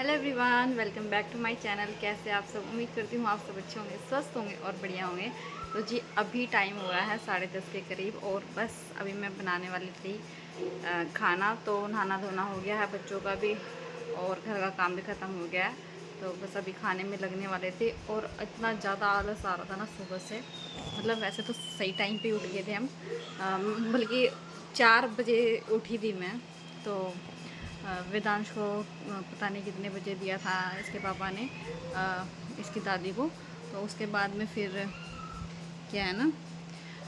Hello everyone, welcome back to my channel. कैसे आप सब? उम्मीद करती हूँ आप सब अच्छे होंगे, स्वस्थ होंगे और बढ़िया होंगे। तो जी अभी टाइम हुआ है 10:30 के करीब और बस अभी मैं बनाने वाली थी खाना। तो नहाना धोना हो गया है बच्चों का भी और घर का काम भी ख़त्म हो गया है। तो बस अभी खाने में लगने वाले थे और इतना ज़्यादा आलस आ रहा था ना सुबह से। मतलब वैसे तो सही टाइम पे उठ गए थे हम, बल्कि 4 बजे उठी थी मैं। तो वेदांश को पता नहीं कितने बजे दिया था इसके पापा ने इसकी दादी को। तो उसके बाद में फिर क्या है ना,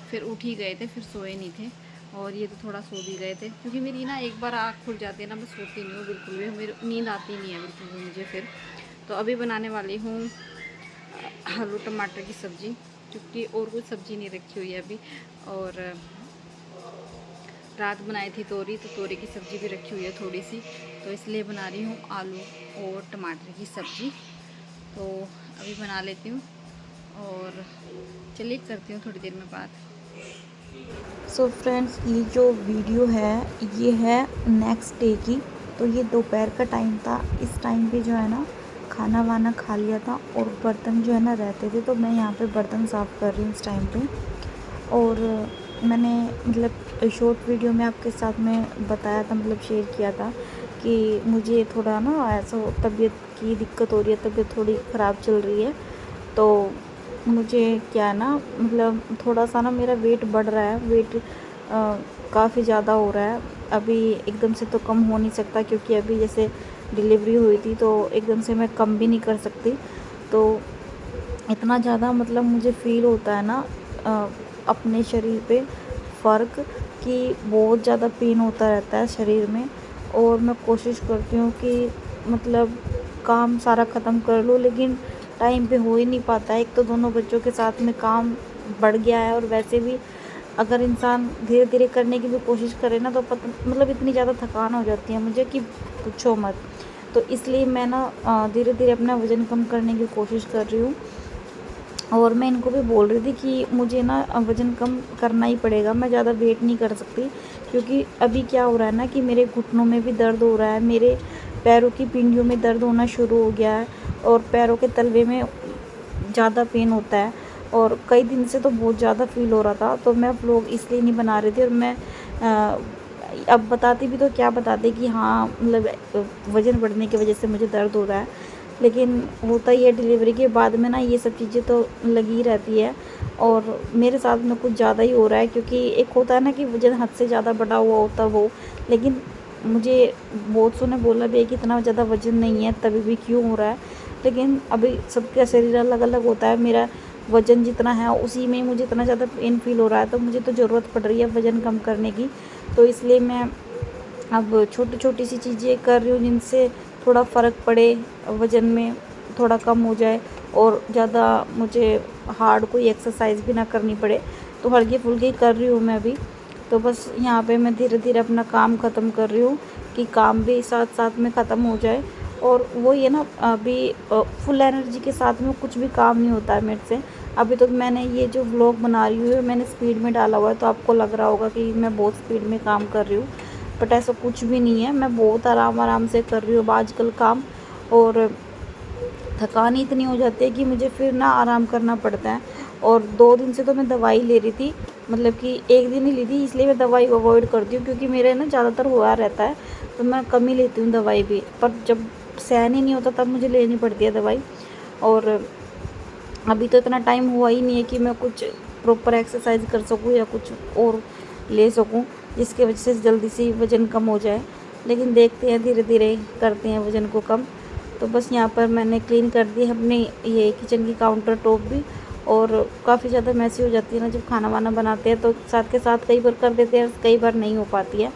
फिर उठ ही गए थे, फिर सोए नहीं थे। और ये तो थोड़ा सो भी गए थे क्योंकि मेरी ना एक बार आँख खुल जाती है ना, मैं सोती नहीं हूँ बिल्कुल भी, मेरी नींद आती नहीं है बिल्कुल भी मुझे फिर। तो अभी बनाने वाली हूँ आलू टमाटर की सब्ज़ी, क्योंकि और कुछ सब्ज़ी नहीं रखी हुई है अभी। और रात बनाई थी तोरी, तो तोरी की सब्ज़ी भी रखी हुई है थोड़ी सी, तो इसलिए बना रही हूँ आलू और टमाटर की सब्ज़ी। तो अभी बना लेती हूँ और चलिए करती हूँ थोड़ी देर में बात। सो फ्रेंड्स, ये जो वीडियो है ये है नेक्स्ट डे की। तो ये दोपहर का टाइम था। इस टाइम पे जो है ना खाना वाना खा लिया था और बर्तन जो है ना रहते थे, तो मैं यहाँ पे बर्तन साफ़ कर रही हूँ इस टाइम पे। और मैंने मतलब शॉर्ट वीडियो में आपके साथ में बताया था, मतलब शेयर किया था कि मुझे थोड़ा ना ऐसा तबीयत की दिक्कत हो रही है, तबीयत थोड़ी ख़राब चल रही है। तो मुझे क्या है ना, मतलब थोड़ा सा ना मेरा वेट बढ़ रहा है, वेट काफ़ी ज़्यादा हो रहा है। अभी एकदम से तो कम हो नहीं सकता क्योंकि अभी जैसे डिलीवरी हुई थी तो एकदम से मैं कम भी नहीं कर सकती। तो इतना ज़्यादा मतलब मुझे फ़ील होता है ना अपने शरीर पे फ़र्क, कि बहुत ज़्यादा पेन होता रहता है शरीर में। और मैं कोशिश करती हूँ कि मतलब काम सारा ख़त्म कर लूँ, लेकिन टाइम पे हो ही नहीं पाता है। एक तो दोनों बच्चों के साथ में काम बढ़ गया है, और वैसे भी अगर इंसान धीरे धीरे करने की भी कोशिश करे ना तो मतलब इतनी ज़्यादा थकान हो जाती है मुझे कि पूछो मत। तो इसलिए मैं ना धीरे धीरे अपना वज़न कम करने की कोशिश कर रही हूँ। और मैं इनको भी बोल रही थी कि मुझे ना वज़न कम करना ही पड़ेगा, मैं ज़्यादा वेट नहीं कर सकती। क्योंकि अभी क्या हो रहा है ना कि मेरे घुटनों में भी दर्द हो रहा है, मेरे पैरों की पिंडियों में दर्द होना शुरू हो गया है, और पैरों के तलवे में ज़्यादा पेन होता है। और कई दिन से तो बहुत ज़्यादा फ़ील हो रहा था, तो मैं व्लॉग इसलिए नहीं बना रही थी। और मैं अब बताती भी तो क्या बताती कि हाँ मतलब वज़न बढ़ने की वजह से मुझे दर्द हो रहा है, लेकिन होता ही है डिलीवरी के बाद में ना, ये सब चीज़ें तो लगी रहती है। और मेरे साथ में कुछ ज़्यादा ही हो रहा है, क्योंकि एक होता है ना कि वज़न हद से ज़्यादा बढ़ा हुआ होता हो। लेकिन मुझे बहुत सौ ने बोला भी है कि इतना ज़्यादा वज़न नहीं है, तभी भी क्यों हो रहा है। लेकिन अभी सबका शरीर अलग अलग होता है। मेरा वज़न जितना है उसी में मुझे इतना ज़्यादा पेन फ़ील हो रहा है, तो मुझे तो ज़रूरत पड़ रही है वज़न कम करने की। तो इसलिए मैं अब छोटी छोटी सी चीज़ें कर रही हूँ जिनसे थोड़ा फ़र्क पड़े, वज़न में थोड़ा कम हो जाए, और ज़्यादा मुझे हार्ड कोई एक्सरसाइज भी ना करनी पड़े। तो हल्की फुल्की कर रही हूँ मैं अभी। तो बस यहाँ पे मैं धीरे धीरे अपना काम ख़त्म कर रही हूँ कि काम भी साथ साथ में ख़त्म हो जाए। और वो ये ना अभी फुल एनर्जी के साथ में कुछ भी काम नहीं होता है मेरे से। अभी तो मैंने ये जो व्लॉग बना रही हूँ मैंने स्पीड में डाला हुआ है, तो आपको लग रहा होगा कि मैं बहुत स्पीड में काम कर रही हूँ, बट ऐसा कुछ भी नहीं है। मैं बहुत आराम आराम से कर रही हूँ आजकल काम। और थकान ही इतनी हो जाती है कि मुझे फिर ना आराम करना पड़ता है। और 2 दिन से तो मैं दवाई ले रही थी, मतलब कि एक दिन ही ली थी, इसलिए मैं दवाई अवॉइड करती हूँ क्योंकि मेरे ना ज़्यादातर हुआ रहता है, तो मैं कम ही लेती हूँ दवाई भी। पर जब सहन ही नहीं होता तब मुझे लेनी पड़ती है दवाई। और अभी तो इतना टाइम हुआ ही नहीं है कि मैं कुछ प्रॉपर एक्सरसाइज कर सकूँ या कुछ और ले सकूँ जिसकी वजह से जल्दी से वज़न कम हो जाए। लेकिन देखते हैं, धीरे धीरे करते हैं वज़न को कम। तो बस यहाँ पर मैंने क्लीन कर दी है अपने ये किचन की काउंटर टॉप भी। और काफ़ी ज़्यादा मैसी हो जाती है ना जब खाना वाना बनाते हैं, तो साथ के साथ कई बार कर देते हैं, कई बार नहीं हो पाती है।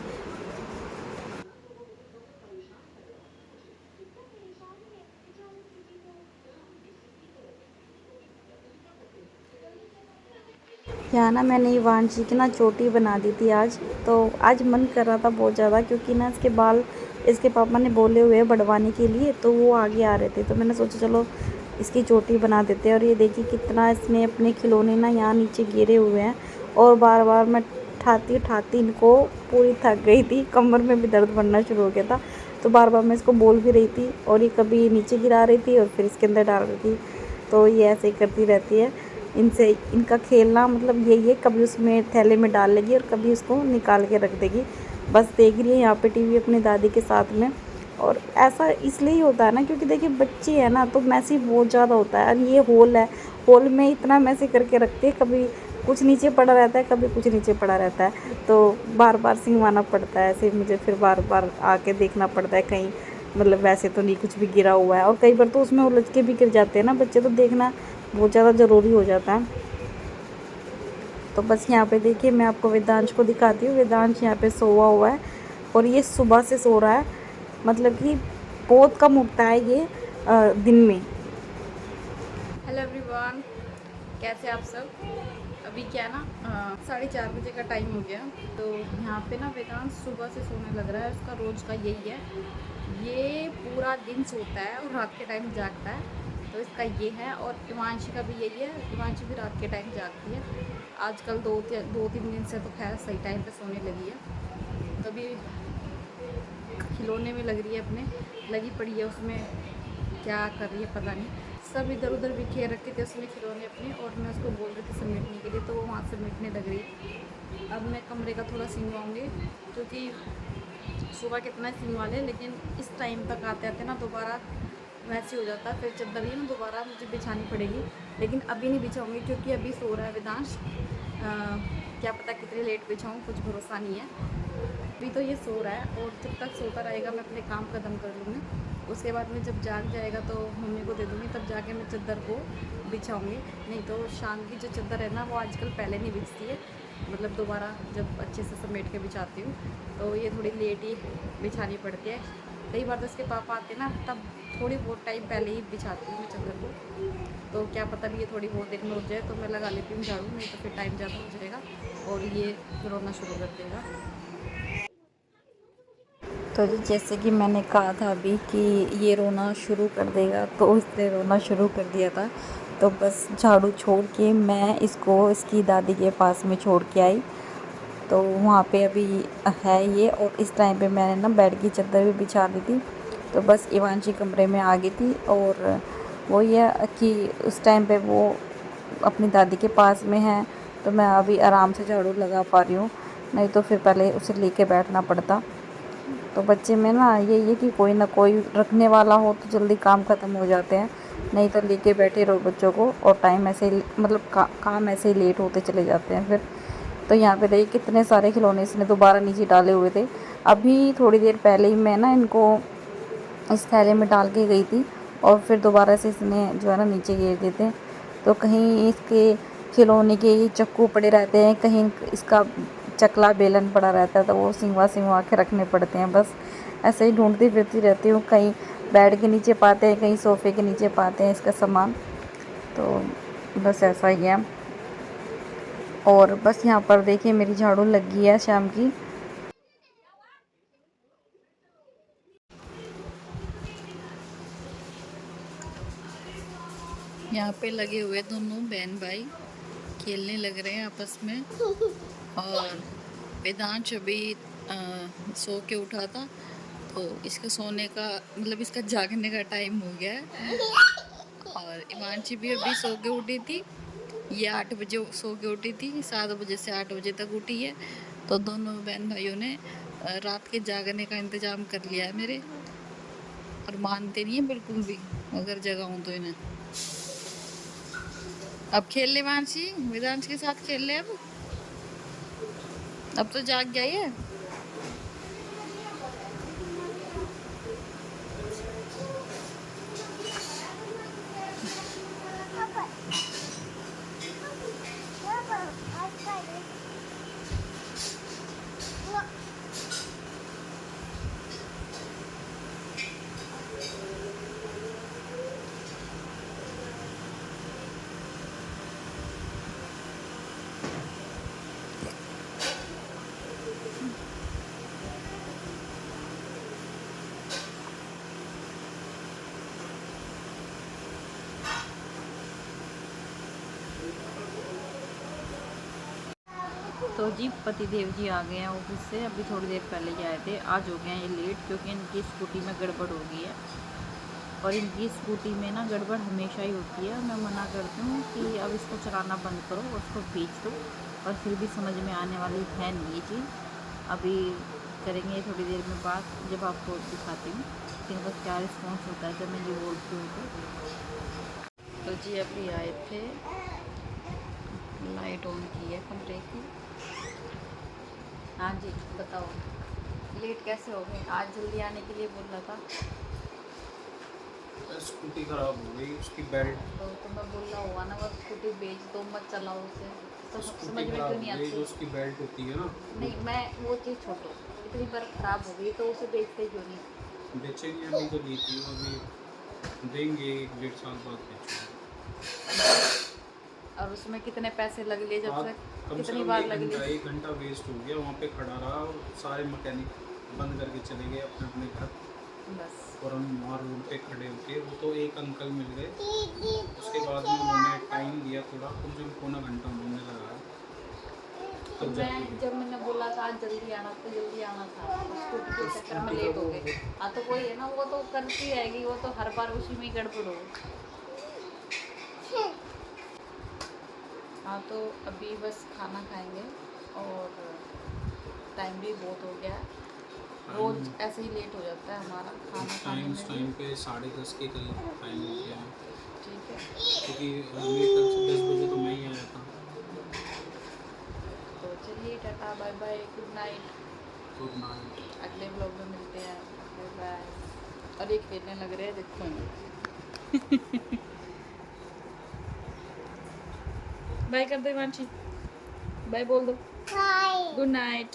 यहाँ ना मैंने इवांशी की ना चोटी बना दी थी आज। तो आज मन कर रहा था बहुत ज़्यादा, क्योंकि ना इसके बाल इसके पापा ने बोले हुए हैं बढ़वाने के लिए, तो वो आगे आ रहे थे, तो मैंने सोचा चलो इसकी चोटी बना देते हैं। और ये देखिए कितना इसने अपने खिलौने ना यहाँ नीचे गिरे हुए हैं, और बार बार मैं ठाती ठाती इनको पूरी थक गई थी, कमर में भी दर्द बढ़ना शुरू हो गया था। तो बार बार मैं इसको बोल भी रही थी और ये कभी नीचे गिरा रही थी और फिर इसके अंदर डाल रही थी। तो ये ऐसे ही करती रहती है। इनसे इनका खेलना मतलब यही है, कभी उसमें थैले में डाल लेगी और कभी उसको निकाल के रख देगी। बस देख रही है यहाँ पे टीवी अपनी दादी के साथ में। और ऐसा इसलिए ही होता है ना क्योंकि देखिए बच्चे हैं ना, तो मैसी बहुत ज़्यादा होता है। और ये हॉल है, हॉल में इतना मैसी करके रखते हैं, कभी कुछ नीचे पड़ा रहता है, कभी कुछ नीचे पड़ा रहता है। तो बार बार सिंगवाना पड़ता है, ऐसे मुझे फिर बार बार आके देखना पड़ता है कहीं मतलब वैसे तो नहीं कुछ भी गिरा हुआ है। और कई बार तो उसमें उलझ के भी गिर जाते हैं ना बच्चे, तो देखना बहुत ज़्यादा ज़रूरी हो जाता है। तो बस यहाँ पे देखिए मैं आपको वेदांश को दिखाती हूँ। वेदांश यहाँ पे सोया हुआ है और ये सुबह से सो रहा है, मतलब कि बहुत कम उठता है ये दिन में। हेलो एवरीवन, कैसे आप सब। अभी क्या ना 4:30 बजे का टाइम हो गया। तो यहाँ पे ना वेदांत सुबह से सोने लग रहा है, उसका रोज़ का यही है। ये पूरा दिन सोता है और रात के टाइम जागता है, तो इसका ये है। और हिमांशी का भी यही है, हिमांशी भी रात के टाइम जागती है। आजकल 2-3 दिन से तो खैर सही टाइम पे सोने लगी है। तभी खिलौने में लग रही है, अपने लगी पड़ी है उसमें, क्या कर रही है पता नहीं। सब इधर उधर बिखेर रखे थे उसने खिलौने अपने, और मैं उसको बोल रही थी समेटने के लिए, तो वो वहाँ समेटने लग रही। अब मैं कमरे का थोड़ा सिंगवाऊँगी, क्योंकि सुबह कितना सिंगवा लें, लेकिन इस टाइम तक आते आते ना दोबारा वैसे हो जाता है। फिर चादर ही ना दोबारा मुझे बिछानी पड़ेगी, लेकिन अभी नहीं बिछाऊँगी क्योंकि अभी सो रहा है वेदांश। क्या पता कितने लेट बिछाऊँ, कुछ भरोसा नहीं है। अभी तो ये सो रहा है, और जब तक सोता रहेगा मैं अपने काम खत्म कर लूँगी। उसके बाद में जब जाग जाएगा तो मम्मी को दे दूँगी, तब जाके मैं चादर को बिछाऊँगी। नहीं तो शाम की जो चादर है ना वो आजकल पहले नहीं बिछती है, मतलब दोबारा जब अच्छे से समेट के बिछाती हूँ तो ये थोड़ी लेट ही बिछानी पड़ती है। कई बार तो इसके पापा आते ना, तब थोड़ी बहुत टाइम पहले ही बिछाती हूँ मैं चादर को। तो क्या पता भी ये थोड़ी बहुत देर में उठ जाए तो मैं लगा लेती हूँ झाड़ू, नहीं तो फिर टाइम ज़्यादा हो जाएगा और ये रोना शुरू कर देगा। तो जैसे कि मैंने कहा था अभी कि ये रोना शुरू कर देगा, तो इसने रोना शुरू कर दिया था। तो बस झाड़ू छोड़ के मैं इसको इसकी दादी के पास में छोड़ के आई। तो वहाँ पे अभी है ये, और इस टाइम पे मैंने ना बेड की चादर भी बिछा दी थी। तो बस इवांशी कमरे में आ गई थी, और वो ये कि उस टाइम पे वो अपनी दादी के पास में है, तो मैं अभी आराम से झाड़ू लगा पा रही हूँ, नहीं तो फिर पहले उसे लेके बैठना पड़ता। तो बच्चे में ना यही है कि कोई ना कोई रखने वाला हो तो जल्दी काम ख़त्म हो जाते हैं, नहीं तो लेके बैठे रहो बच्चों को और टाइम ऐसे ही मतलब काम ऐसे ही लेट होते चले जाते हैं फिर। तो यहाँ पे देखिए कितने सारे खिलौने इसने दोबारा नीचे डाले हुए थे। अभी थोड़ी देर पहले ही मैं ना इनको इस थैले में डाल के गई थी, और फिर दोबारा से इसने जो है ना नीचे गिर देते हैं। तो कहीं इसके खिलौने के चक्कू पड़े रहते हैं, कहीं इसका चकला बेलन पड़ा रहता है, तो वो सिंगवा के रखने पड़ते हैं। बस ऐसे ही ढूंढती फिरती रहती हूँ, कहीं बेड के नीचे पाते हैं, कहीं सोफ़े के नीचे पाते हैं इसका सामान। तो बस ऐसा ही है। और बस यहाँ पर देखिए मेरी झाड़ू लगी है शाम की। यहाँ पे लगे हुए दोनों बहन भाई खेलने लग रहे हैं आपस में। और वेदांश अभी सो के उठा था, तो इसका सोने का मतलब इसका जागने का टाइम हो गया है। और इमानची भी अभी सो के उठी थी, ये 8 बजे सो के उठी थी, 7 बजे से 8 बजे तक उठी है। तो दोनों बहन भाइयों ने रात के जागने का इंतज़ाम कर लिया है मेरे, और मानते नहीं है बिल्कुल भी अगर जगाऊं तो इन्हें। अब खेल ले मानसी, वेदांश के साथ खेल ले। अब तो जाग गया है। तो जी पति देव जी आ गए हैं ऑफिस से, अभी थोड़ी देर पहले ही आए थे। आज हो गए हैं ये लेट क्योंकि इनकी स्कूटी में गड़बड़ हो गई है। और इनकी स्कूटी में ना गड़बड़ हमेशा ही होती है। मैं मना करती हूँ कि अब इसको चलाना बंद करो, उसको बेच दो, और फिर भी समझ में आने वाली है नहीं ये चीज़। अभी करेंगे थोड़ी देर में बात, जब आपको दिखाती हूँ कि इनका क्या रिस्पॉन्स होता है जब मैं ये बोलती हूँ। तो जी अभी आए थे, लाइट ऑन की है कमरे की। हाँ जी बताओ, लेट कैसे हो गए? आज जल्दी आने के लिए बोल रहा था। स्कूटी खराब हो गई, उसकी बेल्ट तो मैं बोल रहा हुआ ना, बस स्कूटी बेच दो, मत चलाओ उसे। तो समझ स्कूटी में क्यों खराब नहीं हो गई, जो आती? उसकी बेल्ट होती है ना। नहीं, मैं वो चीज़ छोड़ो, इतनी बार ख़राब हो गई तो उसे बेचते क्यों नहीं? बेचेंगे, अभी तो ली थी, अभी देंगे 1.5 साल बाद बेचेंगे। और उसमें कितने पैसे लग लिए जब आज से? कम से कितनी कम बार लग ली? 1 घंटा वेस्ट हो गया वहाँ पे खड़ा रहा, और सारे मैकेनिक बंद करके चले गए अपने अपने घर। बस और हम वहाँ रोड पे खड़े होके, वो तो एक अंकल मिल गए, उसके बाद में उन्होंने टाइम दिया थोड़ा, कम से कम पौना घंटा उन्होंने लगाया, तो तब मैं जाके जब मैंने बोला था आज जल्दी आना, तो जल्दी आना था, स्कूटी के चक्कर में लेट हो गए। हाँ तो कोई है ना, वो तो करती रहेगी, वो तो हर बार उसी में ही गड़बड़ हो। हाँ तो अभी बस खाना खाएंगे, और टाइम भी बहुत हो गया है। रोज़ ऐसे ही लेट हो जाता है हमारा खाना खाने में भी। टाइम पे 10:30 के करीब टाइम हो गया है, ठीक है, क्योंकि मेरे तक 10 बजे तो मैं ही आया था। तो चलिए tata bye bye, good night. Good night. अगले ब्लॉग में मिलते हैं, बाय बाय। और ये खेलने लग रहे हैं, देखो। बाय कर दो हिमांशी, बाय बोल दो, गुड नाइट।